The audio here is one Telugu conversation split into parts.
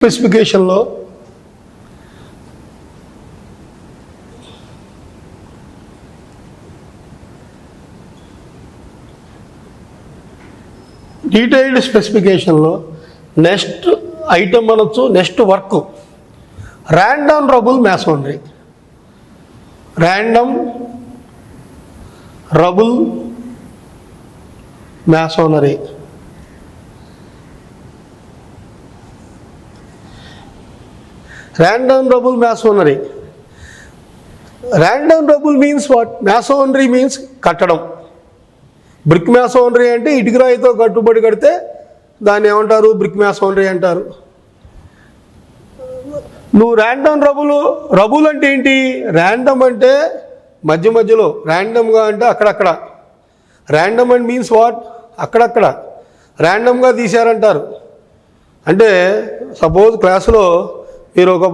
స్పెసిఫికేషన్లో డీటెయిల్డ్ స్పెసిఫికేషన్లో నెక్స్ట్ ఐటమ్ అనొచ్చు, next work random rubble masonry. Random rubble masonry random rubble masonry. Random rubble means what? Masonry means కట్టడం. బ్రిక్ మ్యాసోనరీ అంటే ఇటుకరాయితో కట్టుబడి కడితే దాన్ని ఏమంటారు? బ్రిక్ మ్యాసోనరీ అంటారు. నువ్వు ర్యాండమ్ రబుల్ అంటే ఏంటి? ర్యాండమ్ అంటే మధ్య మధ్యలో, ర్యాండమ్గా అంటే అక్కడక్కడ. Random and means what? అక్కడక్కడ ర్యాండమ్గా తీశారంటారు. అంటే సపోజ్ క్లాసులో మీరు ఒక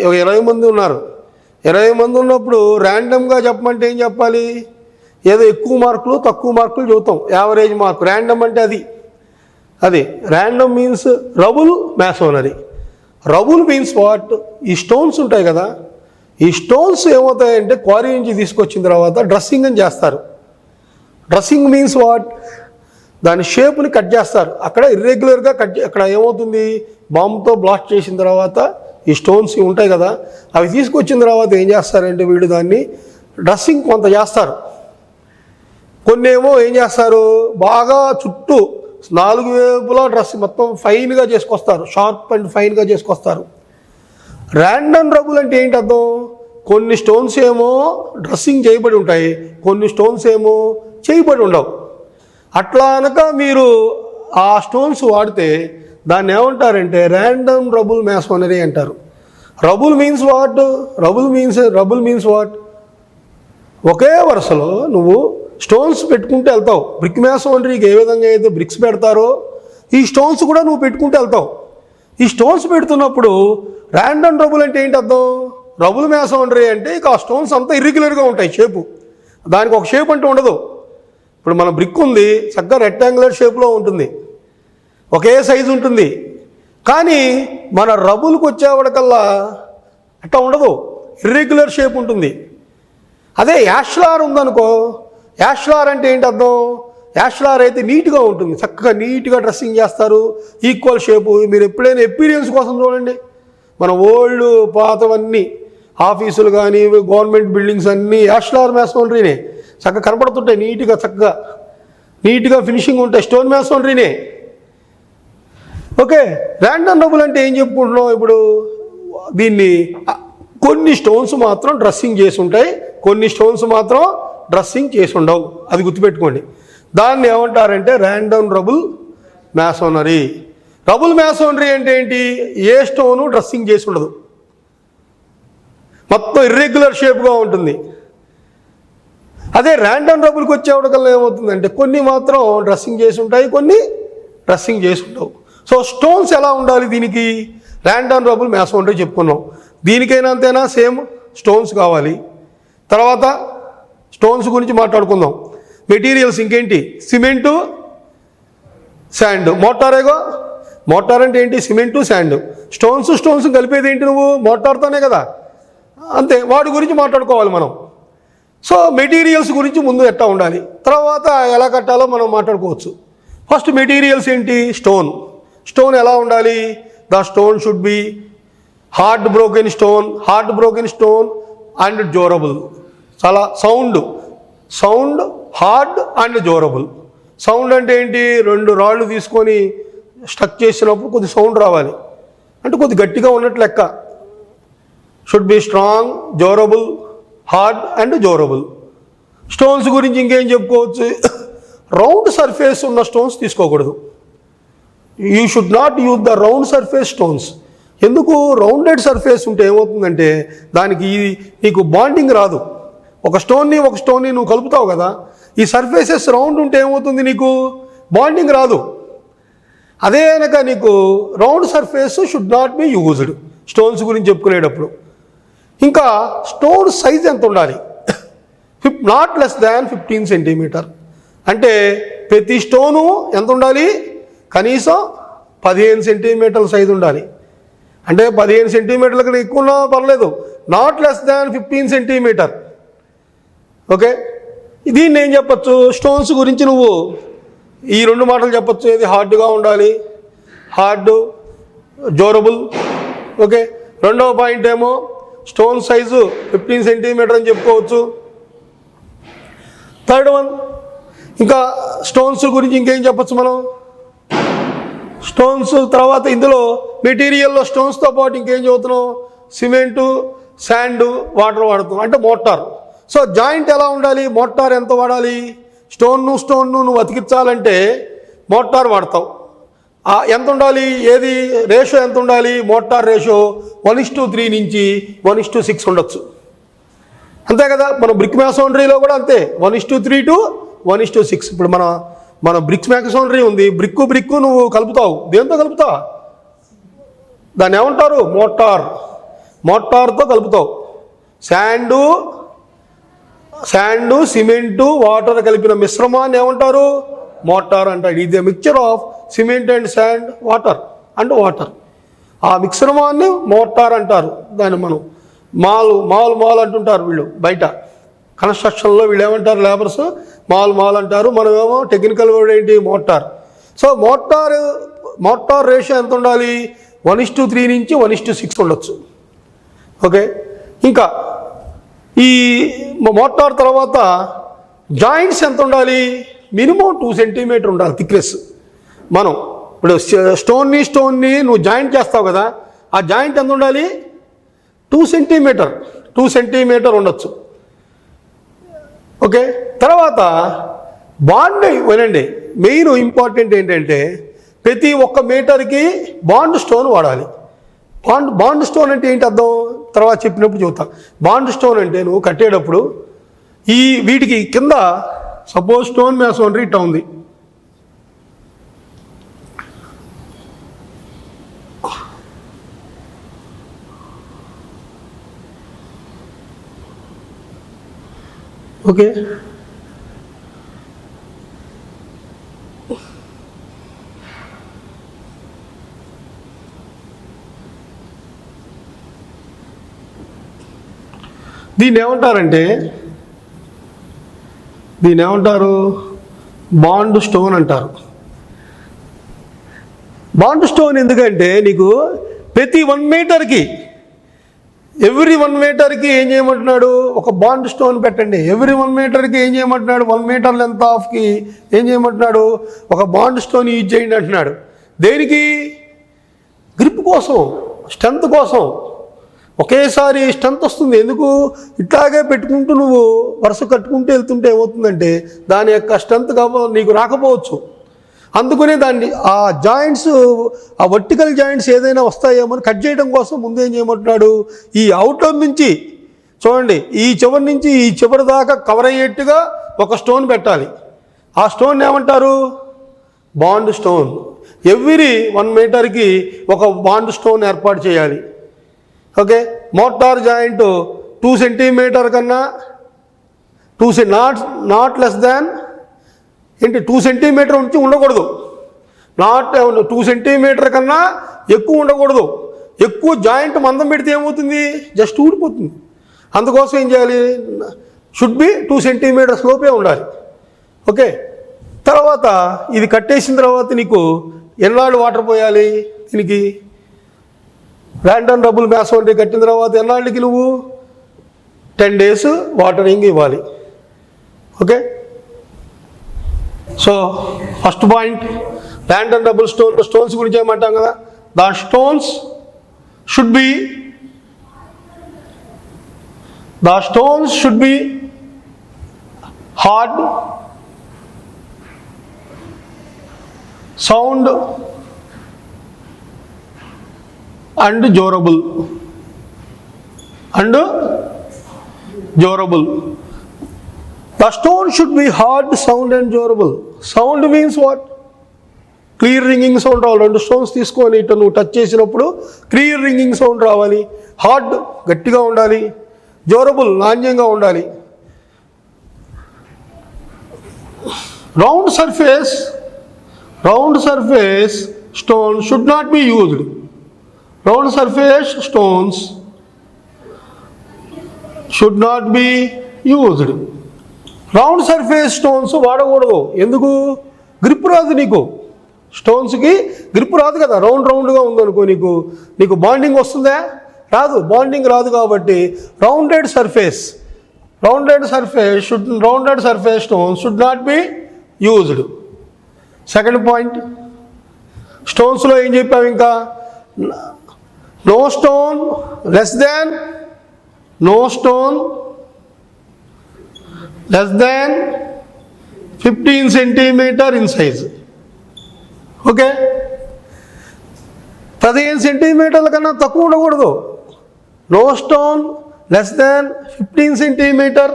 20 మంది ఉన్నారు. 20 మంది ఉన్నప్పుడు ర్యాండమ్గా చెప్పమంటే ఏం చెప్పాలి? ఏదో ఎక్కువ మార్కులు తక్కువ మార్కులు చెబుతాం, యావరేజ్ మార్క్. ర్యాండమ్ అంటే అది random means rubble masonry. Rubble means what? ఈ స్టోన్స్ ఉంటాయి కదా, ఈ స్టోన్స్ ఏమవుతాయంటే క్వారీ నుంచి తీసుకొచ్చిన తర్వాత డ్రెస్సింగ్ అని చేస్తారు. Dressing means what? దాని షేప్ని కట్ చేస్తారు. అక్కడ ఇర్రెగ్యులర్గా అక్కడ ఏమవుతుంది? బాంబుతో బ్లాస్ట్ చేసిన తర్వాత ఈ స్టోన్స్ ఉంటాయి కదా, అవి తీసుకొచ్చిన తర్వాత ఏం చేస్తారంటే వీళ్ళు దాన్ని డ్రెస్సింగ్ కొంత చేస్తారు. కొన్ని ఏమో ఏం చేస్తారు? బాగా చుట్టూ 4 వైపులా డ్రెస్ మొత్తం ఫైన్గా చేసుకొస్తారు, షార్ప్ అండ్ ఫైన్గా చేసుకొస్తారు. ర్యాండమ్ రబుల్ అంటే ఏంటి అర్థం? కొన్ని స్టోన్స్ ఏమో డ్రెస్సింగ్ చేయబడి ఉంటాయి, కొన్ని స్టోన్స్ ఏమో చేయబడి ఉండవు. అట్లా అనక మీరు ఆ స్టోన్స్ వాడితే దాన్ని ఏమంటారంటే ర్యాండమ్ రబుల్ మ్యాసోనరీ అంటారు. Rubble means what? Rubble means what? ఒకే వరుసలో నువ్వు స్టోన్స్ పెట్టుకుంటూ వెళ్తావు. బ్రిక్ మ్యాసోనరీకి ఏ విధంగా అయితే బ్రిక్స్ పెడతారో ఈ స్టోన్స్ కూడా నువ్వు పెట్టుకుంటూ వెళ్తావు. ఈ స్టోన్స్ పెడుతున్నప్పుడు ర్యాండమ్ రబుల్ అంటే ఏంటి అర్థం? రబుల్ మ్యాసోనరీ అంటే ఇక ఆ స్టోన్స్ అంతా ఇర్రెగ్యులర్గా ఉంటాయి, షేపు. దానికి ఒక షేప్ అంటూ ఉండదు. ఇప్పుడు మన బ్రిక్ ఉంది, చక్కగా రెక్టాంగులర్ షేప్లో ఉంటుంది, ఒకే సైజు ఉంటుంది. కానీ మన రబుల్కి వచ్చేవాడికల్లా అట్లా ఉండదు, ఇర్రెగ్యులర్ షేప్ ఉంటుంది. అదే యాష్లార్ ఉందనుకో, యాష్లార్ అంటే ఏంటి అర్థం? యాష్లార్ అయితే నీట్గా ఉంటుంది, చక్కగా నీట్గా డ్రెస్సింగ్ చేస్తారు, ఈక్వల్ షేపు. మీరు ఎప్పుడైనా ఎక్స్పీరియన్స్ కోసం చూడండి, మన ఓల్డ్ పాతవన్నీ ఆఫీసులు కానీ గవర్నమెంట్ బిల్డింగ్స్ అన్నీ యాష్లార్ మ్యాసోనరీనే, చక్కగా కనపడుతుంటాయి, నీట్గా ఫినిషింగ్ ఉంటాయి, స్టోన్ మ్యాసోనరీనే. ఓకే, ర్యాండమ్ రబుల్ అంటే ఏం చెప్పుకుంటున్నాం ఇప్పుడు? దీన్ని కొన్ని స్టోన్స్ మాత్రం డ్రెస్సింగ్ చేసి ఉంటాయి, కొన్ని స్టోన్స్ మాత్రం డ్రెస్సింగ్ చేసి ఉండవు, అది గుర్తుపెట్టుకోండి. దాన్ని ఏమంటారంటే ర్యాండమ్ రబుల్ మ్యాసోనరీ. రబుల్ మ్యాసోనరీ అంటే ఏంటి? ఏ స్టోను డ్రెస్సింగ్ చేసి ఉండదు, మొత్తం ఇర్రెగ్యులర్ షేప్గా ఉంటుంది. అదే ర్యాండమ్ రబుల్కి వచ్చేవాడికల్లా ఏమవుతుందంటే కొన్ని మాత్రం డ్రెస్సింగ్ చేసి ఉంటాయి, కొన్ని డ్రెస్సింగ్ చేసి ఉండవు. సో స్టోన్స్ ఎలా ఉండాలి? దీనికి ర్యాండమ్ రబుల్ మ్యాసోనరీ చెప్పుకున్నాం. దీనికైనా అంతేనా? సేమ్ స్టోన్స్ కావాలి. తర్వాత స్టోన్స్ గురించి మాట్లాడుకుందాం. మెటీరియల్స్ ఇంకేంటి? Cement, sand. మోటార్ అంటే ఏంటి? Cement, sand. స్టోన్స్ కలిపేది ఏంటి? నువ్వు మోటార్తోనే కదా, అంతే. వాటి గురించి మాట్లాడుకోవాలి మనం. సో మెటీరియల్స్ గురించి ముందు ఎట్లా ఉండాలి, తర్వాత ఎలా కట్టాలో మనం మాట్లాడుకోవచ్చు. ఫస్ట్ మెటీరియల్స్ ఏంటి? స్టోన్ ఎలా ఉండాలి? The stone should be hard broken stone and durable. చాలా sound hard and durable. Sound అంటే ఏంటి? 2 రాళ్ళు తీసుకొని స్టక్ చేసినప్పుడు కొద్ది సౌండ్ రావాలి, అంటే కొద్ది గట్టిగా ఉన్నట్లు లెక్క. Should be strong, durable, hard and durable. Stones గురించి ఇంకేం చెప్పుకోవచ్చు? రౌండ్ సర్ఫేస్ ఉన్న స్టోన్స్ తీసుకోకూడదు. You should not use the round surface stones. ఎందుకు? రౌండెడ్ సర్ఫేస్ ఉంటే ఏమవుతుందంటే దానికి నీకు బాండింగ్ రాదు. ఒక స్టోన్ని నువ్వు కలుపుతావు కదా, ఈ సర్ఫేసెస్ రౌండ్ ఉంటే ఏమవుతుంది? నీకు బాండింగ్ రాదు. అదే కనుక నీకు round surface should not be used stones గురించి చెప్పుకునేటప్పుడు. ఇంకా స్టోన్ సైజ్ ఎంత ఉండాలి? Not less than 15 centimetre. అంటే ప్రతి స్టోను ఎంత ఉండాలి? కనీసం 15 సెంటీమీటర్ల సైజు ఉండాలి. అంటే 15 సెంటీమీటర్ల కన్నా ఎక్కువ ఉన్నా పర్లేదు, not less than 15 centimetre. Okay, దీన్ని ఏం చెప్పచ్చు? స్టోన్స్ గురించి నువ్వు ఈ 2 మాటలు చెప్పచ్చు. ఏది హార్డ్గా ఉండాలి, హార్డ్, డ్యూరబుల్. ఓకే, రెండవ పాయింట్ ఏమో స్టోన్ సైజు 15 సెంటీమీటర్ అని చెప్పుకోవచ్చు. థర్డ్ వన్, ఇంకా స్టోన్స్ గురించి ఇంకేం చెప్పచ్చు మనం? స్టోన్స్ తర్వాత ఇందులో మెటీరియల్లో స్టోన్స్తో పాటు ఇంకేం చదువుతున్నాం? సిమెంటు, శాండ్, వాటర్ వాడుతున్నాం, అంటే మోటార్. సో జాయింట్ ఎలా ఉండాలి? మోటార్ ఎంత వాడాలి? స్టోన్ను నువ్వు అతికించాలంటే మోటార్ వాడతావు. ఎంత ఉండాలి? ఏది రేషియో ఎంత ఉండాలి? మోటార్ రేషియో 1:3 నుంచి 1:6 ఉండొచ్చు. అంతే కదా, మన బ్రిక్ మ్యాసోనరీలో కూడా అంతే, 1:3 to 1:6. ఇప్పుడు మన బ్రిక్స్ మ్యాసోనరీ ఉంది, బ్రిక్కు నువ్వు కలుపుతావు. దేంతో కలుపుతావు? దాన్ని ఏమంటారు? మోటార్తో కలుపుతావు. శాండు, సిమెంటు, వాటర్ కలిపిన మిశ్రమాన్ని ఏమంటారు? మోటార్ అంటారు. ఇది mixture of cement and sand, water. ఆ మిశ్రమాన్ని మోటార్ అంటారు. దాన్ని మనం మాల్ అంటుంటారు వీళ్ళు బయట కన్స్ట్రక్షన్లో. వీళ్ళు ఏమంటారు? లేబర్స్ మాల్ అంటారు. మనమేమో టెక్నికల్ వర్డ్ ఏంటి? మోటార్. సో మోటార్ రేషియో ఎంత ఉండాలి? 1:3 నుంచి 1:6 ఉండొచ్చు. ఓకే, ఇంకా ఈ మోటార్ తర్వాత జాయింట్స్ ఎంత ఉండాలి? మినిమం 2 సెంటీమీటర్ ఉండాలి థిక్నెస్. మనం ఇప్పుడు స్టోన్ని నువ్వు జాయింట్ చేస్తావు కదా, ఆ జాయింట్ ఎంత ఉండాలి? 2 సెంటీమీటర్ ఉండొచ్చు. ఓకే, తర్వాత బాండ్ వినండి, మెయిన్ ఇంపార్టెంట్ ఏంటంటే ప్రతి 1 మీటర్కి బాండ్ స్టోన్ వాడాలి. బాండ్ స్టోన్ అంటే ఏంటి అర్థం? తర్వాత చెప్పినప్పుడు చెబుతా. బాండ్ స్టోన్ అంటే నువ్వు కట్టేటప్పుడు వీటికి కింద సపోజ్ స్టోన్ మ్యాసోనరీ ఇట్లా ఉంది. ఓకే, దీన్ని ఏమంటారు? బాండ్ స్టోన్ అంటారు. బాండ్ స్టోన్ ఎందుకంటే నీకు ప్రతి 1 మీటర్కి ఎవ్రీ 1 మీటర్కి ఏం చేయమంటున్నాడు? ఒక బాండ్ స్టోన్ పెట్టండి. ఎవ్రీ 1 మీటర్కి ఏం చేయమంటున్నాడు? 1 మీటర్ లెంత్ ఆఫ్కి ఏం చేయమంటున్నాడు? ఒక బాండ్ స్టోన్ యూజ్ చేయండి అంటున్నాడు. దేనికి? గ్రిప్ కోసం, స్ట్రెంత్ కోసం. ఒకేసారి స్ట్రెంత్ వస్తుంది. ఎందుకు? ఇట్లాగే పెట్టుకుంటూ నువ్వు వరుస కట్టుకుంటూ వెళ్తుంటే ఏమవుతుందంటే దాని యొక్క స్ట్రెంత్ నీకు రాకపోవచ్చు. అందుకనే దాన్ని ఆ జాయింట్స్, ఆ వర్టికల్ జాయింట్స్ ఏదైనా వస్తాయేమో కట్ చేయడం కోసం ముందు ఏం చేయమంటున్నాడు? ఈ అవుటర్ నుంచి చూడండి, ఈ చివరి నుంచి ఈ చివరి దాకా కవర్ అయ్యేట్టుగా ఒక స్టోన్ పెట్టాలి. ఆ స్టోన్ ఏమంటారు? Bond stone. ఎవ్రీ 1 మీటర్కి ఒక బాండ్ స్టోన్ ఏర్పాటు చేయాలి. ఓకే, మోటార్ జాయింట్ 2 సెంటీమీటర్ కన్నా నాట్ లెస్ దాన్ 2 సెంటీమీటర్ నుంచి ఉండకూడదు. 2 సెంటీమీటర్ కన్నా ఎక్కువ ఉండకూడదు. ఎక్కువ జాయింట్ మందం పెడితే ఏమవుతుంది? జస్ట్ ఊడిపోతుంది. అందుకోసం ఏం చేయాలి? షుడ్ బి 2 సెంటీమీటర్స్ లోపే ఉండాలి. ఓకే, తర్వాత ఇది కట్టేసిన తర్వాత నీకు ఎన్నాళ్ళు వాటర్ పోయాలి? దీనికి ర్యాండమ్ డబుల్ మ్యాసోనరీ కట్టిన తర్వాత ఎన్నాళ్ళకి నువ్వు 10 days వాటరింగ్ ఇవ్వాలి. Okay, so first point random double stones గురించి ఏమంటాం కదా, the stones should be hard, sound and durable. The stone should be hard, sound and durable. Sound means what? Clear ringing sound రావాలి. 2 stones తీసుకొని ఇటు నువ్వు టచ్ చేసినప్పుడు క్లియర్ రింగింగ్ సౌండ్ రావాలి. హార్డ్, గట్టిగా ఉండాలి. డ్యూరబుల్, నాణ్యంగా ఉండాలి. Round surface stone should not be used. Round surface stones should not be used. Round surface stones వాడకూడదు. ఎందుకు? గ్రిప్ రాదు నీకు, స్టోన్స్కి గ్రిప్ రాదు కదా. రౌండ్గా ఉందనుకో, నీకు బాండింగ్ వస్తుందా? రాదు, బాండింగ్ రాదు. కాబట్టి rounded surface stones should not be used. Second point, స్టోన్స్లో ఏం చెప్పాము ఇంకా? No stone less than 15 centimetre in size. Okay, 15 సెంటీమీటర్ల కన్నా తక్కువ ఉండకూడదు. No stone less than 15 centimetre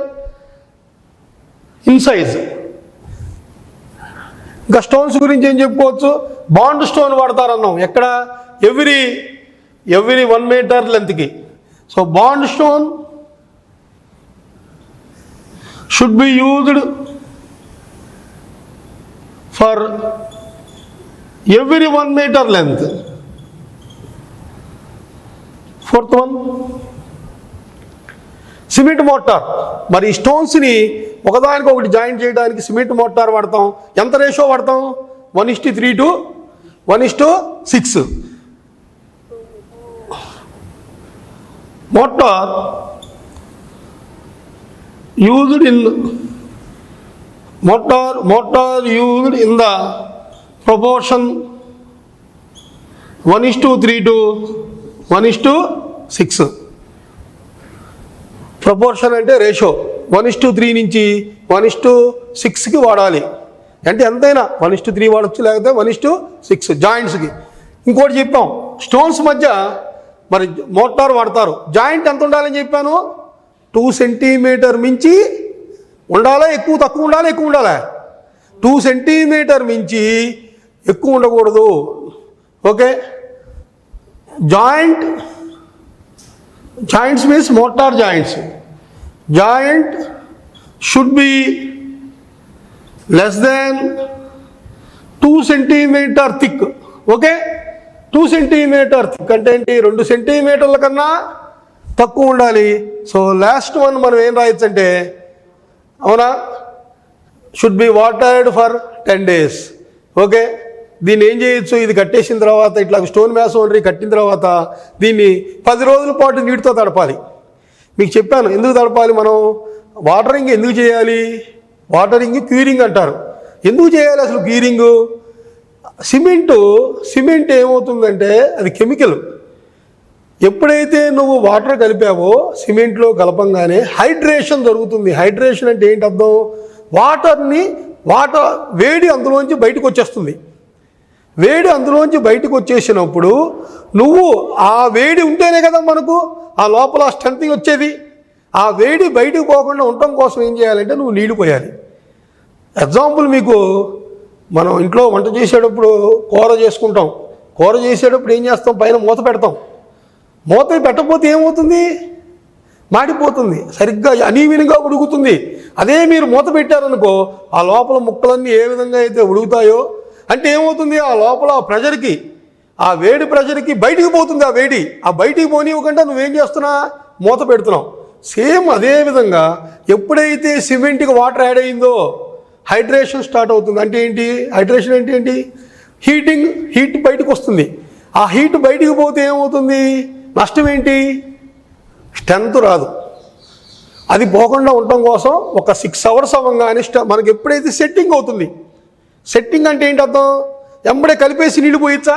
in size. ఇంకా స్టోన్స్ గురించి ఏం చెప్పుకోవచ్చు? బాండ్ స్టోన్ వాడతారన్నాం. ఎక్కడ? ఎవ్రీ 1 మీటర్ లెంత్కి. So bond stone should be used for every 1 metre length. Fourth one, cement mortar. మరి ఈ స్టోన్స్ని ఒకదానికొకటి జాయిన్ చేయడానికి సిమెంట్ మోటార్ వాడతాం. ఎంత రేషియో వాడతాం? 1:3 to 1:6. Motor used in the proportion 1:3 to 1:6. Proportion అంటే రేషియో 1:3 నుంచి 1:6కి వాడాలి. అంటే ఎంతైనా 1:3 వాడచ్చు, లేకపోతే 1:6 జాయింట్స్కి. ఇంకోటి చెప్పాం, స్టోన్స్ మధ్య మరి మోటార్ వాడతారు. జాయింట్ ఎంత ఉండాలని చెప్పాను? 2 సెంటీమీటర్ మించి ఉండాలా? తక్కువ ఉండాలా? ఎక్కువ ఉండాలా? 2 సెంటీమీటర్ మించి ఎక్కువ ఉండకూడదు. Okay, joints means motor joint should be less than 2 centimetre thick. Okay, 2 centimetre thick అంటే ఏంటి? 2 సెంటీమీటర్ల కన్నా తక్కువ ఉండాలి. సో లాస్ట్ వన్ మనం ఏం రాయొచ్చు అంటే, అవునా, should be watered for 10 days. Okay, దీన్ని ఏం చేయొచ్చు? ఇది కట్టేసిన తర్వాత, ఇట్లా స్టోన్ మ్యాసోనరీ కట్టిన తర్వాత దీన్ని 10 రోజుల పాటు నీటితో తడపాలి. మీకు చెప్పాను ఎందుకు తడపాలి. మనం వాటరింగ్ ఎందుకు చేయాలి? క్యూరింగ్ అంటారు. ఎందుకు చేయాలి అసలు క్యూరింగు? సిమెంట్ ఏమవుతుందంటే అది కెమికల్. ఎప్పుడైతే నువ్వు వాటర్ కలిపావో సిమెంట్లో కలపంగానే హైడ్రేషన్ జరుగుతుంది. హైడ్రేషన్ అంటే ఏంటి అర్థం? వాటర్ వేడి అందులోంచి బయటకు వచ్చేస్తుంది. వేడి అందులోంచి బయటకు వచ్చేసినప్పుడు నువ్వు ఆ వేడి ఉంటేనే కదా మనకు ఆ లోపల స్ట్రెంత్ వచ్చేది. ఆ వేడి బయటకు పోకుండా ఉండటం కోసం ఏం చేయాలంటే నువ్వు నీళ్లు పోయాలి. ఎగ్జాంపుల్ మీకు, మనం ఇంట్లో వంట చేసేటప్పుడు కూర చేసుకుంటాం. కూర చేసేటప్పుడు ఏం చేస్తాం? పైన మూత పెడతాం. మూత పెట్టకపోతే ఏమవుతుంది? మాడిపోతుంది, సరిగ్గా అనీవెన్గా ఉడుకుతుంది. అదే మీరు మూత పెట్టారనుకో, ఆ లోపల ముక్కలన్నీ ఏ విధంగా అయితే ఉడుకుతాయో, అంటే ఏమవుతుంది? ఆ లోపల ప్రెషర్కి, ఆ వేడి ప్రెషర్కి బయటికి పోతుంది. ఆ బయటికి పోనివ్వకుండా నువ్వేం చేస్తున్నా? మూత పెడుతున్నావు. సేమ్ అదే విధంగా ఎప్పుడైతే సిమెంట్కి వాటర్ యాడ్ అయిందో హైడ్రేషన్ స్టార్ట్ అవుతుంది. అంటే ఏంటి హైడ్రేషన్? అంటే ఏంటి? హీట్ బయటకు వస్తుంది. ఆ హీట్ బయటికి పోతే ఏమవుతుంది? నష్టం ఏంటి? స్ట్రెంత్ రాదు. అది పోకుండా ఉండటం కోసం ఒక 6 hours అవ్వగానే మనకి ఎప్పుడైతే సెట్టింగ్ అవుతుంది. సెట్టింగ్ అంటే ఏంటి అర్థం? ఎంబడే కలిపేసి నీళ్ళు పోయచ్చా?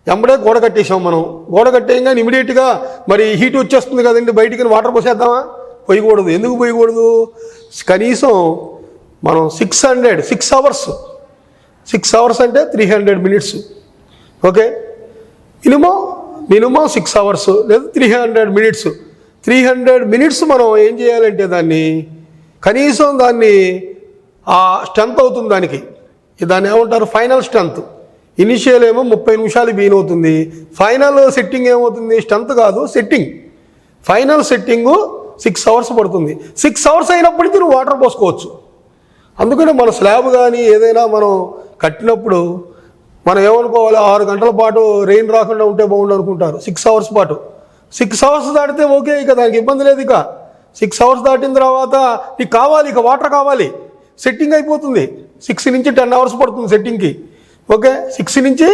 ఎంబడే గోడ కట్టేసాం మనం. గోడ కట్టేయంగానే ఇమీడియట్గా మరి హీట్ వచ్చేస్తుంది కదండి, బయటికి వాటర్ పోసేద్దామా? పోయకూడదు. ఎందుకు పోయకూడదు? కనీసం మనం 6 hours 6 hours అంటే 300 minutes. ఓకే, మినిమం 6 hours లేదా 300 minutes. 300 minutes మనం ఏం చేయాలంటే కనీసం దాన్ని ఆ స్ట్రెంత్ అవుతుంది. దాన్ని ఏమంటారు? Final strength. ఇనిషియల్ ఏమో 30 నిమిషాలు బీన్ అవుతుంది. ఫైనల్ సెట్టింగ్ ఏమవుతుంది? స్ట్రెంత్ కాదు, సెట్టింగ్. ఫైనల్ సెట్టింగు 6 hours పడుతుంది. 6 hours అయినప్పటికీ నువ్వు వాటర్ పోసుకోవచ్చు. అందుకనే మన స్లాబ్ కానీ ఏదైనా మనం కట్టినప్పుడు మనం ఏమనుకోవాలి, 6 గంటల పాటు రెయిన్ రాకుండా ఉంటే బాగుండు అనుకుంటారు. 6 అవర్స్ పాటు. 6 అవర్స్ దాటితే ఓకే, ఇక దానికి ఇబ్బంది లేదు. ఇక 6 అవర్స్ దాటిన తర్వాత నీకు కావాలి, ఇక వాటర్ కావాలి, సెట్టింగ్ అయిపోతుంది. 6 నుంచి 10 అవర్స్ పడుతుంది సెట్టింగ్కి. ఓకే, 6 నుంచి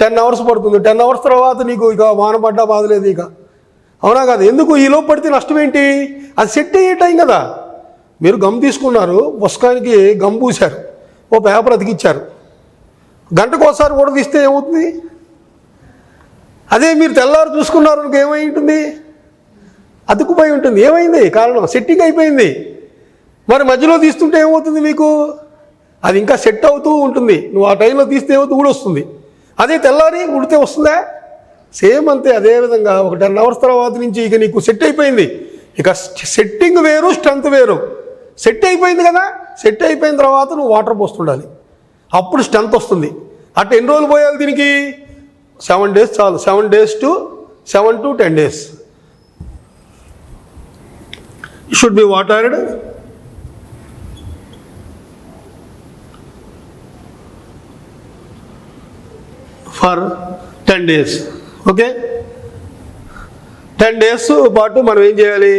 10 అవర్స్ పడుతుంది. 10 అవర్స్ తర్వాత నీకు ఇక వాన పడ్డా బాధలేదు ఇక. అవునా కాదు? ఎందుకు ఈలోపు పడితే నష్టం ఏంటి? అది సెట్ అయ్యే టైం కదా. మీరు గమ్ తీసుకున్నారు, పుస్తకానికి గమ్ పూశారు, ఓ పేపర్ అతికిచ్చారు, గంటకోసారి కూడా తీస్తే ఏమవుతుంది? అదే మీరు తెల్లారు చూసుకున్నారు అనుకో, ఏమై ఉంటుంది? అతుకుపోయి ఉంటుంది. ఏమైంది? కారణం సెట్టింగ్ అయిపోయింది. మరి మధ్యలో తీస్తుంటే ఏమవుతుంది మీకు? అది ఇంకా సెట్ అవుతూ ఉంటుంది. నువ్వు ఆ టైంలో తీస్తే ఏమవుతుంది? ఊడొస్తుంది. అదే తెల్లారి ఉడితే వస్తుందా? సేమ్ అంతే. అదేవిధంగా ఒక 10 అవర్స్ తర్వాత నుంచి ఇక నీకు సెట్ అయిపోయింది. ఇక సెట్టింగ్ వేరు, స్ట్రెంత్ వేరు. సెట్ అయిపోయింది కదా, సెట్ అయిపోయిన తర్వాత నువ్వు వాటర్ పోస్తుండాలి, అప్పుడు స్ట్రెంత్ వస్తుంది. అటు ఎన్ని రోజులు పోయాలి దీనికి? 7 days చాలు. 7 to 10 days should be watered for 10 days. Okay, 10 days పాటు మనం ఏం చేయాలి?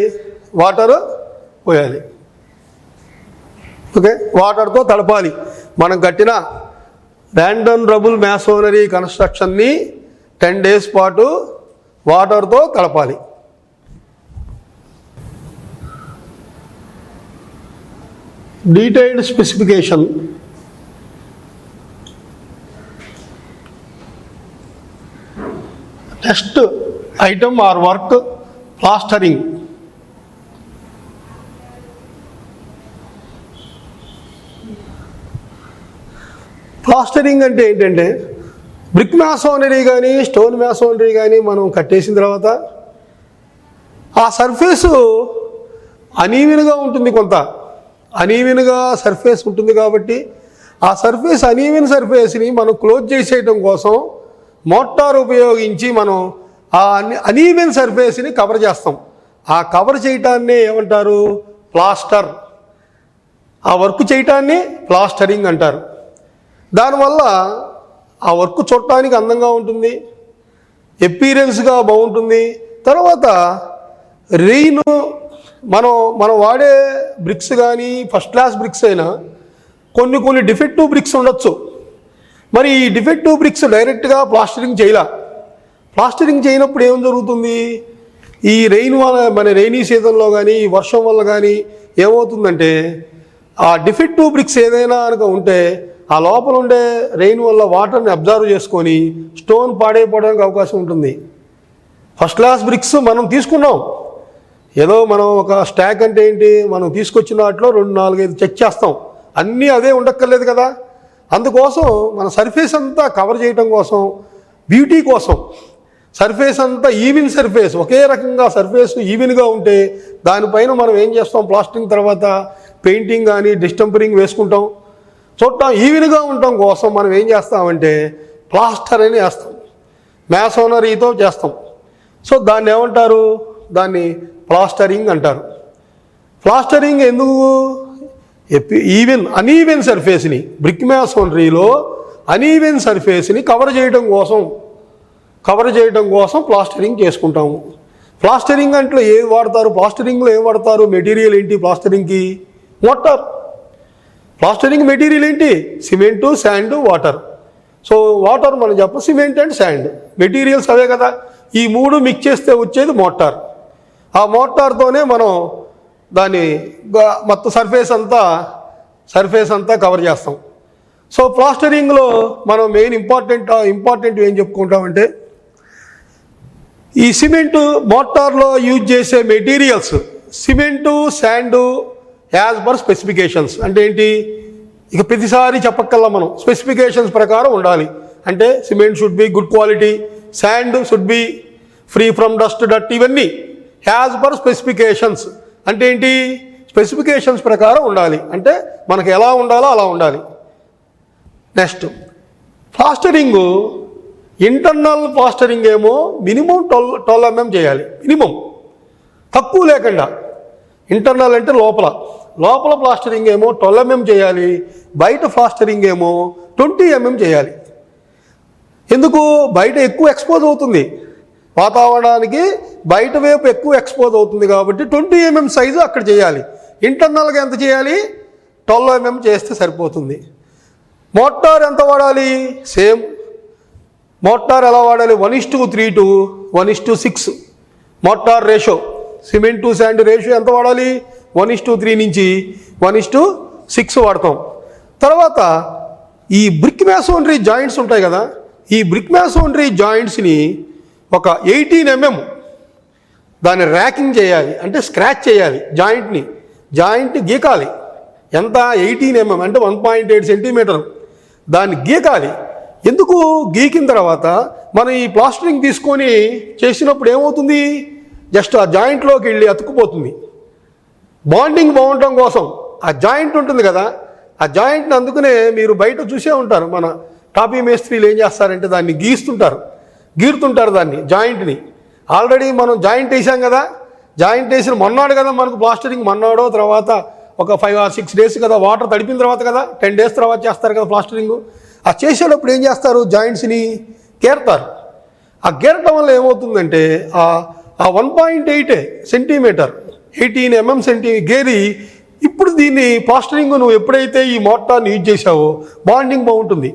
వాటర్ పోయాలి. ఓకే, వాటర్తో తడపాలి. మనం కట్టిన ర్యాండమ్ రబుల్ మ్యాసోనరీ కన్స్ట్రక్షన్ని 10 days పాటు వాటర్తో తడపాలి. Detailed specification. Next item or work plastering. Plastering అంటే ఏంటంటే, బ్రిక్ మ్యాసోనరీ కానీ స్టోన్ మ్యాసోనరీ కానీ మనం కట్టేసిన తర్వాత ఆ సర్ఫేసు అనీవెన్గా ఉంటుంది. కొంత అనీవెన్గా సర్ఫేస్ ఉంటుంది కాబట్టి ఆ సర్ఫేస్, అనీవెన్ సర్ఫేస్ని మనం క్లోజ్ చేసేయటం కోసం మోటార్ ఉపయోగించి మనం ఆ అనీవెన్ సర్ఫేస్ని కవర్ చేస్తాం. ఆ కవర్ చేయటాన్నే ఏమంటారు? ప్లాస్టర్. ఆ వర్క్ చేయటాన్ని ప్లాస్టరింగ్ అంటారు. దానివల్ల ఆ వర్క్ చూడటానికి అందంగా ఉంటుంది, ఎపీరెన్స్గా బాగుంటుంది. తర్వాత రెయిన్, మనం వాడే బ్రిక్స్ కానీ ఫస్ట్ క్లాస్ బ్రిక్స్ అయినా కొన్ని డిఫెక్టివ్ బ్రిక్స్ ఉండొచ్చు. మరి ఈ డిఫెక్టివ్ బ్రిక్స్ డైరెక్ట్గా ప్లాస్టరింగ్ ప్లాస్టరింగ్ చేయనప్పుడు ఏం జరుగుతుంది? ఈ రెయిన్ వల్ల, మన రెయినీ సీజన్లో కానీ వర్షం వల్ల కానీ ఏమవుతుందంటే, ఆ డిఫెక్టివ్ బ్రిక్స్ ఏదైనా కనుక ఉంటే ఆ లోపల ఉండే రెయిన్ వల్ల వాటర్ని అబ్జర్వ్ చేసుకొని స్టోన్ పాడైపోవడానికి అవకాశం ఉంటుంది. ఫస్ట్ క్లాస్ బ్రిక్స్ మనం తీసుకున్నాం, ఏదో మనం ఒక స్టాక్ అంటే ఏంటి, మనం తీసుకొచ్చిన వాటిలో 2-4-5 చెక్ చేస్తాం, అన్నీ అదే ఉండక్కర్లేదు కదా. అందుకోసం మన సర్ఫేస్ అంతా కవర్ చేయటం కోసం, బ్యూటీ కోసం, సర్ఫేస్ అంతా ఈవెన్ సర్ఫేస్, ఒకే రకంగా సర్ఫేస్ ఈవెన్గా ఉంటే దానిపైన మనం ఏం చేస్తాం? ప్లాస్టరింగ్ తర్వాత పెయింటింగ్ కానీ డిస్టెంపరింగ్ వేసుకుంటాం. చూడటం ఈవెన్గా ఉండటం కోసం మనం ఏం చేస్తామంటే ప్లాస్టర్ అని వేస్తాం, మ్యాసోనరీతో చేస్తాం. సో దాన్ని ఏమంటారు? దాన్ని ప్లాస్టరింగ్ అంటారు. ప్లాస్టరింగ్ ఎందుకు? అనీవెన్ సర్ఫేస్ని, బ్రిక్ మ్యాసోనరీలో అనీవెన్ సర్ఫేస్ని కవర్ చేయడం కోసం ప్లాస్టరింగ్ చేసుకుంటాము. ప్లాస్టరింగ్ అంటే ఏం వాడతారు? ప్లాస్టరింగ్లో ఏం వాడతారు? మెటీరియల్ ఏంటి ప్లాస్టరింగ్కి? వాటర్. ప్లాస్టరింగ్ మెటీరియల్ ఏంటి? Cement, sand, water. So water మనం చెప్ప, సిమెంట్ అండ్ శాండ్ మెటీరియల్స్ అవే కదా. ఈ 3 మిక్స్ చేస్తే వచ్చేది మోటార్. ఆ మోటార్తోనే మనం దాన్ని మొత్తం సర్ఫేస్ అంతా కవర్ చేస్తాం. సో ప్లాస్టరింగ్లో మనం మెయిన్ ఇంపార్టెంట్ ఏం చెప్పుకుంటామంటే, ఈ సిమెంటు మోటార్లో యూజ్ చేసే materials cement, sand as per specifications. అంటే ఏంటి? ఇక ప్రతిసారి చెప్పక్కల్లా మనం స్పెసిఫికేషన్స్ ప్రకారం ఉండాలి. అంటే cement should be good quality, sand should be free from dust, ఇవన్నీ యాజ్ పర్ స్పెసిఫికేషన్స్. అంటే ఏంటి? స్పెసిఫికేషన్స్ ప్రకారం ఉండాలి, అంటే మనకు ఎలా ఉండాలో అలా ఉండాలి. నెక్స్ట్ ప్లాస్టరింగ్, ఇంటర్నల్ ప్లాస్టరింగ్ ఏమో మినిమం 12 mm చేయాలి, మినిమం, తక్కువ లేకుండా. ఇంటర్నల్ అంటే లోపల ప్లాస్టరింగ్ ఏమో 12 mm చేయాలి, బయట ప్లాస్టరింగ్ ఏమో 20 mm చేయాలి. ఎందుకు? బయట ఎక్కువ ఎక్స్పోజ్ అవుతుంది, వాతావరణానికి బయట వైపు ఎక్కువ ఎక్స్పోజ్ అవుతుంది కాబట్టి 20 mm సైజు అక్కడ చేయాలి. ఇంటర్నల్గా ఎంత చేయాలి? 12 mm చేస్తే సరిపోతుంది. మోటార్ ఎంత వాడాలి? సేమ్ మోటార్ ఎలా వాడాలి? 1:3 to 1:6 motor ratio. Cement to sand ratio ఎంత వాడాలి? 1:3 నుంచి 1:6 వాడతాం. తర్వాత ఈ బ్రిక్ మ్యాసోనరీ జాయింట్స్ ఉంటాయి కదా, ఈ బ్రిక్ మ్యాసోనరీ జాయింట్స్ని ఒక 18 mm దాన్ని ర్యాకింగ్ చేయాలి, అంటే స్క్రాచ్ చేయాలి. జాయింట్ గీకాలి. ఎంత? 18 mm అంటే 1.8 సెంటీమీటర్ దాన్ని గీకాలి. ఎందుకు? గీకిన తర్వాత మనం ఈ ప్లాస్టరింగ్ తీసుకొని చేసినప్పుడు ఏమవుతుంది? జస్ట్ ఆ జాయింట్లోకి వెళ్ళి అతుక్కుపోతుంది. బాండింగ్ బాగుండటం కోసం ఆ జాయింట్ ఉంటుంది కదా, ఆ జాయింట్ని అందుకనే మీరు బయట చూసే ఉంటారు. మన టాపీ మేస్త్రీలు ఏం చేస్తారంటే దాన్ని గీరుతుంటారు దాన్ని, జాయింట్ని. ఆల్రెడీ మనం జాయింట్ వేసాం కదా, జాయింట్ వేసిన మొన్నాడు కదా మనకు ప్లాస్టరింగ్, మొన్నాడో తర్వాత ఒక 5 or 6 days కదా, వాటర్ తడిపిన తర్వాత కదా, 10 days తర్వాత చేస్తారు కదా ప్లాస్టరింగ్. ఆ చేసేటప్పుడు ఏం చేస్తారు? జాయింట్స్ని గీరతారు. ఆ గీరటం వల్ల ఏమవుతుందంటే ఆ 1.8 సెంటీమీటర్ 18 mm గేరి ఇప్పుడు దీన్ని ప్లాస్టరింగ్ నువ్వు ఎప్పుడైతే ఈ మోటార్ని యూజ్ చేసావో బాండింగ్ బాగుంటుంది.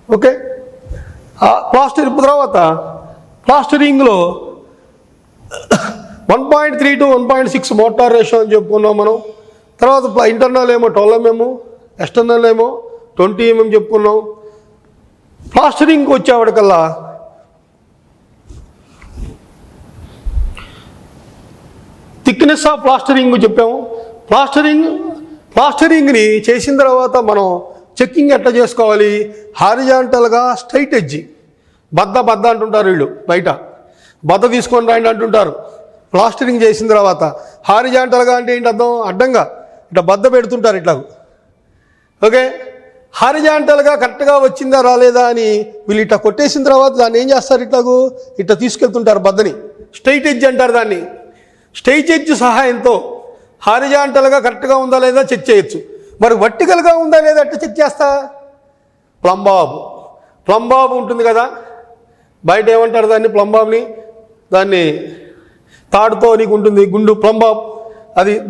ఓకే, తర్వాత ప్లాస్టరింగ్లో 1.3 to 1.6 మోటార్ రేషియో అని చెప్పుకున్నాం మనం. తర్వాత ఇంటర్నల్ ఏమో 12 mm, ఎక్స్టర్నల్ ఏమో 20 mm చెప్పుకున్నాం. ప్లాస్టరింగ్కి వచ్చేవాడికల్లా థిక్నెస్ ఆఫ్ ప్లాస్టరింగ్ చెప్పాము. ప్లాస్టరింగ్ని చేసిన తర్వాత మనం చెక్కింగ్ ఎట్లా చేసుకోవాలి? హారిజాంటల్గా స్ట్రైట్ ఎడ్జి, బద్ద అంటుంటారు వీళ్ళు, బయట బద్ద తీసుకొని రాండి అంటుంటారు. ప్లాస్టరింగ్ చేసిన తర్వాత హారిజాంటల్గా అంటే ఏంటి అర్థం? అడ్డంగా ఇట్లా బద్ద పెడుతుంటారు ఇట్లా. ఓకే, హారిజాంటల్గా కరెక్ట్గా వచ్చిందా రాలేదా అని వీళ్ళు ఇట్లా కొట్టేసిన తర్వాత దాన్ని ఏం చేస్తారు? ఇట్లా తీసుకెళ్తుంటారు బద్దని. స్ట్రైట్ ఎడ్జ్ అంటారు దాన్ని. స్ట్రైట్ ఎడ్జ్ సహాయంతో హారిజాంటల్గా కరెక్ట్గా ఉందా లేదా చెక్ చేయొచ్చు. మరి వర్టికల్గా ఉందా లేదా అట్లా చెక్ చేస్తా? ప్లంబాబు ఉంటుంది కదా, బయట ఏమంటారు దాన్ని? ప్లంబాబ్ని. దాన్ని తాడుతో నీకు ఉంటుంది గుండు, ప్లంబాబ్.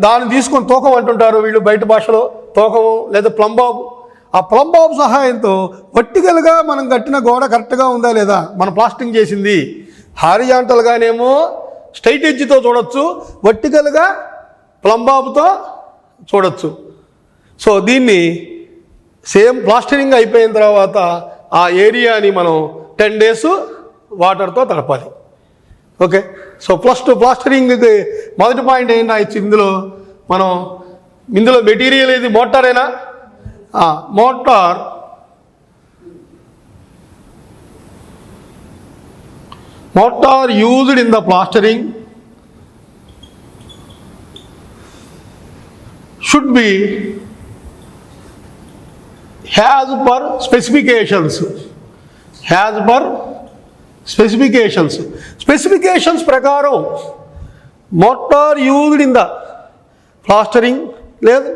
దాన్ని తీసుకొని తూకం అంటుంటారు వీళ్ళు బయట భాషలో, తూకము లేదా ప్లంబాబు. ఆ ప్లంబాబు సహాయంతో వర్టికల్గా మనం కట్టిన గోడ కరెక్ట్గా ఉందా లేదా, మన ప్లాస్టింగ్ చేసింది. హారిజాంటల్గానేమో స్ట్రైట్ ఎడ్జ్తో చూడొచ్చు, వర్టికల్గా ప్లంబాబుతో చూడొచ్చు. సో దీన్ని సేమ్ ప్లాస్టరింగ్ అయిపోయిన తర్వాత ఆ ఏరియాని మనం 10 days వాటర్తో తడపాలి. ఓకే, సో ప్లాస్టరింగ్కి మొదటి పాయింట్ ఏంటో ఇందులో మెటీరియల్ ఏది? మోటారేనా? Mortar used in the plastering should be as per specifications. Specifications ప్రకారం mortar used in the plastering లేదా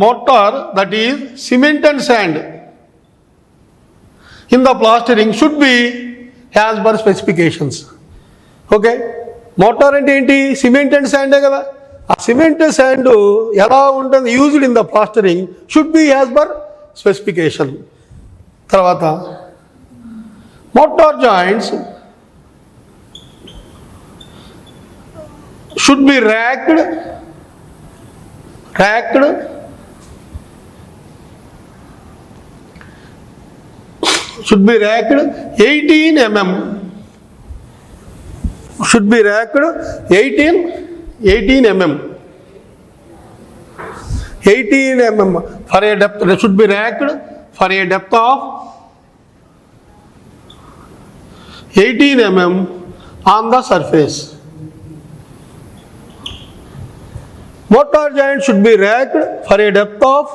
mortar that is cement and sand in the plastering should be as per specifications. Okay, motor అంటే ఏంటి? సిమెంట్ అండ్ శాండే కదా. ఆ సిమెంట్ శాండ్ ఎలా ఉంటుంది? Used in the plastering should be as per specification. తర్వాత mortar joints should be racked should be racked 18 mm. Should be racked 18 mm. 18 mm for a depth. Should be racked for a depth of 18 mm on the surface. Mortar joint should be racked for a depth of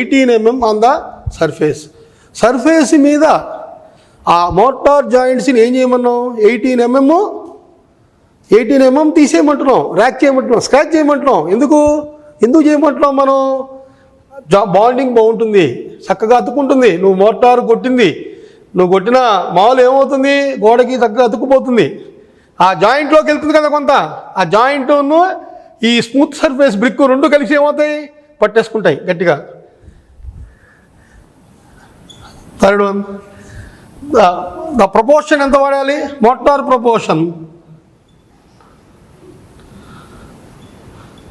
18 mm on the surface. Surface మీద ఆ మోటార్ జాయింట్స్ని ఏం చేయమన్నాం? 18 mm తీసేయమంటున్నాం, ర్యాక్ చేయమంటున్నాం, స్క్రాచ్ చేయమంటున్నాం. ఎందుకు చేయమంటున్నాం? మనం బాండింగ్ బాగుంటుంది, చక్కగా అతుక్కుంటుంది. నువ్వు మోటారు కొట్టింది, నువ్వు కొట్టిన మామూలు ఏమవుతుంది, గోడకి చక్కగా అతుక్కుపోతుంది. ఆ జాయింట్లోకి వెళ్తుంది కదా కొంత, ఆ జాయింట్ను ఈ స్మూత్ సర్ఫేస్ బ్రిక్ రెండు కలిసి ఏమవుతాయి, పట్టేసుకుంటాయి గట్టిగా. థర్డ్ వన్, ద ప్రపోర్షన్ ఎంత వాడాలి, motor proportion.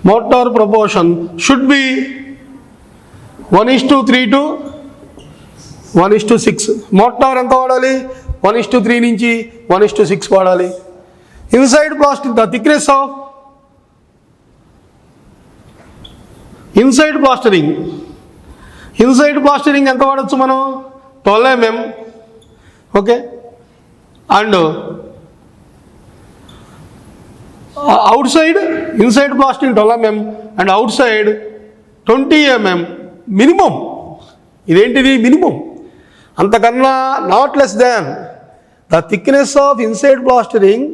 Motor proportion should be 1:3 to 1:6. Motor ఎంత వాడాలి, 1:3 నుంచి 1:6 వాడాలి. Inside plastic, the thickness of inside plastering. Inside plastering ఎంత వాడచ్చు మనం, 12 mm. Okay, and out side inside plastering 12 mm and out side 20 mm minimum. ఇదేంటిది మినిమం, అంతకన్నా not less than. The thickness of inside plastering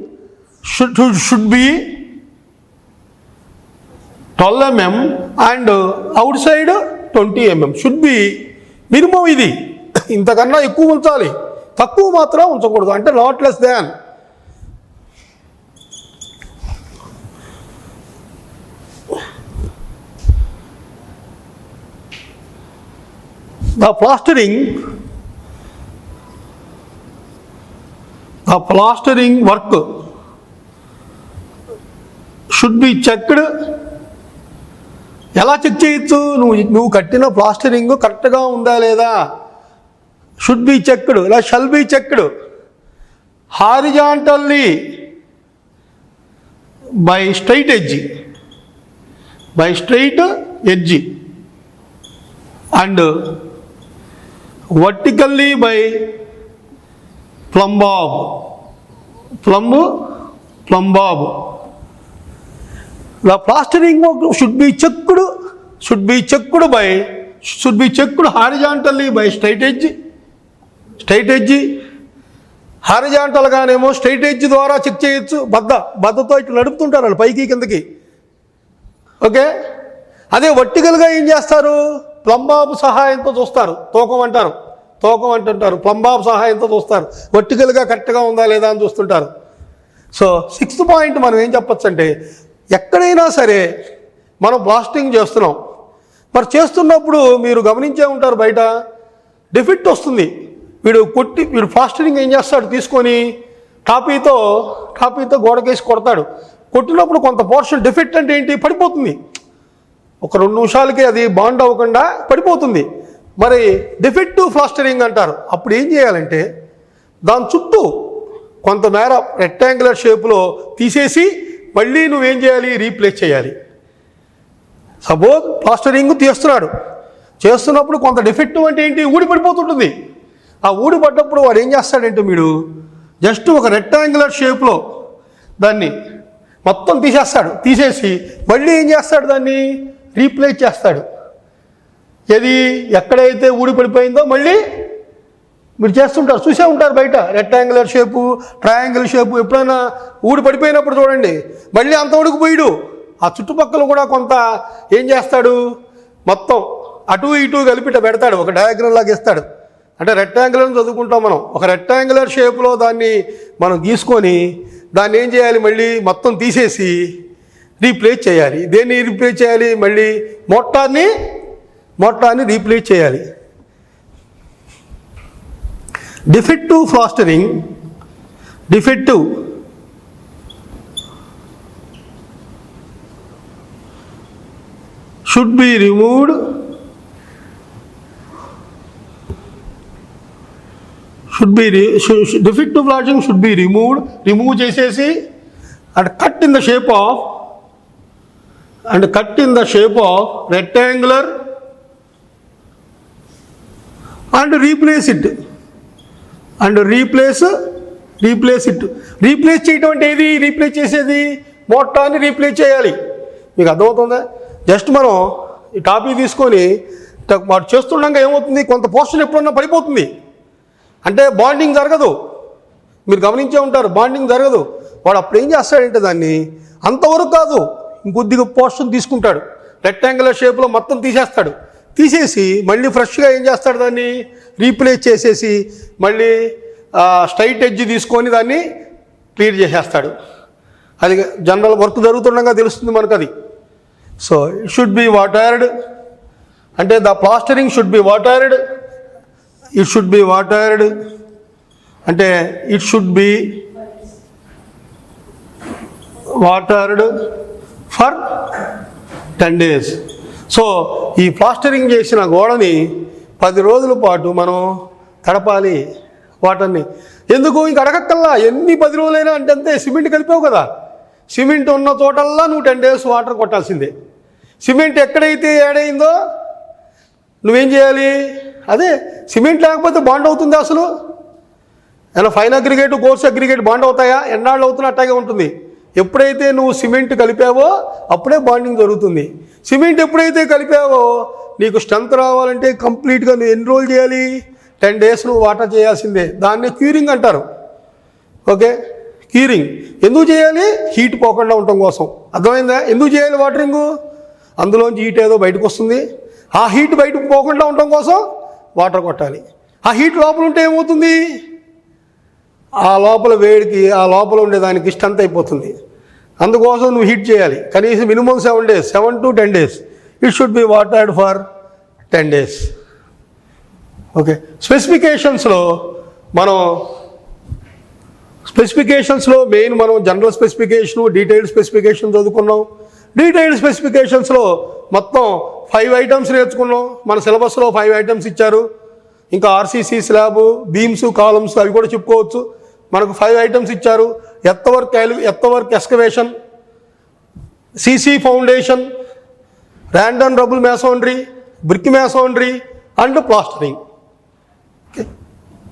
should B 12 mm and out side 20 mm should be minimum. ఇది ఇంతకన్నా ఎక్కువ ఉంచాలి, తక్కువ మాత్రం ఉంచకూడదు, అంటే not less than. The plastering work should be checked. ఎలా చెక్ చేయొచ్చు, నువ్వు కట్టిన ప్లాస్టరింగ్ కరెక్ట్గా ఉందా లేదా, షుడ్ బి చెక్డ్ ఇలా shall be checked horizontally by straight edge and vertically by plumb bob. The plastering should be checked horizontally by straight edge. Horizontal గానేమో స్ట్రైట్ ఎడ్జ్ ద్వారా చెక్ చేయొచ్చు. బద్దతో ఇట్లా నడుపుతుంటారు వాళ్ళు పైకి కిందకి. ఓకే, అదే వర్టికల్గా ఏం చేస్తారు, ప్లంబాబు సహాయంతో చూస్తారు. తూకం అంటుంటారు, ప్లంబాబు సహాయంతో చూస్తారు, వర్టికల్గా కరెక్ట్గా ఉందా లేదా అని చూస్తుంటారు. సో 6th పాయింట్ మనం ఏం చెప్పచ్చు అంటే, ఎక్కడైనా సరే మనం ప్లాస్టరింగ్ చేస్తున్నాం, మరి చేస్తున్నప్పుడు మీరు గమనించే ఉంటారు, బయట డిఫెక్ట్ వస్తుంది. వీడు ప్లాస్టరింగ్ ఏం చేస్తాడు, తీసుకొని టాపీతో గోడకేసి కొడతాడు. కొట్టినప్పుడు కొంత పోర్షన్ డిఫెక్ట్ అంటే ఏంటి, పడిపోతుంది. ఒక 2 నిమిషాలకి అది బాండ్ అవ్వకుండా పడిపోతుంది. మరి డిఫెక్టివ్ ప్లాస్టరింగ్ అంటారు. అప్పుడు ఏం చేయాలంటే, దాని చుట్టూ కొంతమేర రెక్టాంగులర్ షేప్లో తీసేసి మళ్ళీ నువ్వేం చేయాలి, రీప్లేస్ చేయాలి. సపోజ్ ప్లాస్టరింగ్ చేస్తున్నప్పుడు కొంత డిఫెక్టివ్ అంటే ఏంటి, ఊడి పడిపోతుంటుంది. ఆ ఊడి పడ్డప్పుడు వాడు ఏం చేస్తాడంటే, వీడు జస్ట్ ఒక రెక్టాంగులర్ షేప్లో దాన్ని మొత్తం తీసేసి మళ్ళీ ఏం చేస్తాడు, దాన్ని రీప్లేస్ చేస్తాడు. ఎక్కడైతే ఊడి పడిపోయిందో మళ్ళీ మీరు చేస్తుంటారు, చూసే ఉంటారు బయట. రెక్టాంగులర్ షేపు, ట్రయాంగిల్ షేపు ఎప్పుడైనా ఊడి పడిపోయినప్పుడు చూడండి, మళ్ళీ అంత ఉడికిపోయాడు. ఆ చుట్టుపక్కల కూడా కొంత ఏం చేస్తాడు, మొత్తం అటు ఇటు కలిపి పెడతాడు, ఒక డయాగ్రామ్ లాగా ఇస్తాడు. అంటే రెక్టాంగులర్ చదువుకుంటాం మనం. ఒక రెక్టాంగులర్ షేప్లో దాన్ని మనం గీసుకొని దాన్ని ఏం చేయాలి, మళ్ళీ మొత్తం తీసేసి రీప్లేస్ చేయాలి. దేన్ని రీప్లేస్ చేయాలి, మళ్ళీ మోటార్ని రీప్లేస్ చేయాలి. Defective plastering should be removed defective plastering should be remove చేసేసి and cut in the shape of rectangular and replace it replace చేయటం అంటే ఏది, రీప్లేస్ చేసేది మోటార్ని రీప్లేస్ చేయాలి. మీకు అర్థమవుతుందా? జస్ట్ మనం ఈ టాపీ తీసుకొని వాడు చేస్తుండగా ఏమవుతుంది, కొంత పోర్షన్ ఎప్పుడన్నా పడిపోతుంది. అంటే బాండింగ్ జరగదు. మీరు గమనించే ఉంటారు, బాండింగ్ జరగదు. వాడు అప్పుడు ఏం చేస్తాడంటే, దాన్ని అంతవరకు కాదు, ఇంకొద్దిగా పోర్షన్ తీసుకుంటాడు, రెక్టాంగులర్ షేప్లో మొత్తం తీసేస్తాడు. తీసేసి మళ్ళీ ఫ్రెష్గా ఏం చేస్తాడు, దాన్ని రీప్లేస్ చేసేసి మళ్ళీ స్ట్రైట్ ఎడ్జ్ తీసుకొని దాన్ని క్లియర్ చేసేస్తాడు. అది జనరల్ వర్క్ జరుగుతుండగా తెలుస్తుంది మనకు అది. So it should be watered, అంటే the plastering should B watered, it should be watered అంటే it should be watered for 10 days. So ఈ ప్లాస్టరింగ్ చేసిన గోడని 10 రోజుల పాటు మనం తడపాలి వాటర్ని. ఎందుకు ఇంక అడగక్కల్లా, ఎన్ని 10 రోజులైనా అంటే అంతే. సిమెంట్ కలిపావు కదా, సిమెంట్ ఉన్న చోటల్లా నువ్వు 10 days వాటర్ కొట్టాల్సిందే. సిమెంట్ ఎక్కడైతే యాడ్ అయిందో నువ్వేం చేయాలి, అదే సిమెంట్ లేకపోతే బాండ్ అవుతుంది అసలు? ఏమైనా fine aggregate coarse aggregate bond అవుతాయా? ఎన్నాళ్ళు అవుతున్నా అట్టాగే ఉంటుంది. ఎప్పుడైతే నువ్వు సిమెంట్ కలిపావో అప్పుడే బాండింగ్ జరుగుతుంది. సిమెంట్ ఎప్పుడైతే కలిపావో నీకు స్ట్రెంత్ రావాలంటే కంప్లీట్గా నువ్వు ఎన్ని రోజులు చేయాలి, 10 days నువ్వు వాటర్ చేయాల్సిందే. దాన్ని క్యూరింగ్ అంటారు. ఓకే, క్యూరింగ్ ఎందుకు చేయాలి? హీట్ పోకుండా ఉండటం కోసం. అర్థమైందా? ఎందుకు చేయాలి వాటరింగు? అందులోంచి హీట్ ఏదో బయటకు వస్తుంది, ఆ హీట్ బయటకు పోకుండా ఉండటం కోసం వాటర్ కొట్టాలి. ఆ హీట్ లోపల ఉంటే ఏమవుతుంది, ఆ లోపల వేడికి ఆ లోపల ఉండేదానికి స్ట్రెంత్ అయిపోతుంది. అందుకోసం నువ్వు హీట్ చేయాలి. కనీసం మినిమం 7 days, 7 to 10 days. ఇట్ should be watered for 10 days. Okay, స్పెసిఫికేషన్స్లో మెయిన్ మనం జనరల్ స్పెసిఫికేషను, డీటెయిల్డ్ స్పెసిఫికేషన్ చదువుకున్నాం. డీటెయిల్డ్ స్పెసిఫికేషన్స్లో మొత్తం 5 items నేర్చుకున్నాం. మన సిలబస్లో 5 items ఇచ్చారు. ఇంకా ఆర్సీసీ స్లాబ్, బీమ్స్, కాలమ్స్ అవి కూడా చెప్పుకోవచ్చు. మనకు 5 items ఇచ్చారు. Earth work excavation, CC foundation, random rubble masonry, brick masonry and plastering. Okay.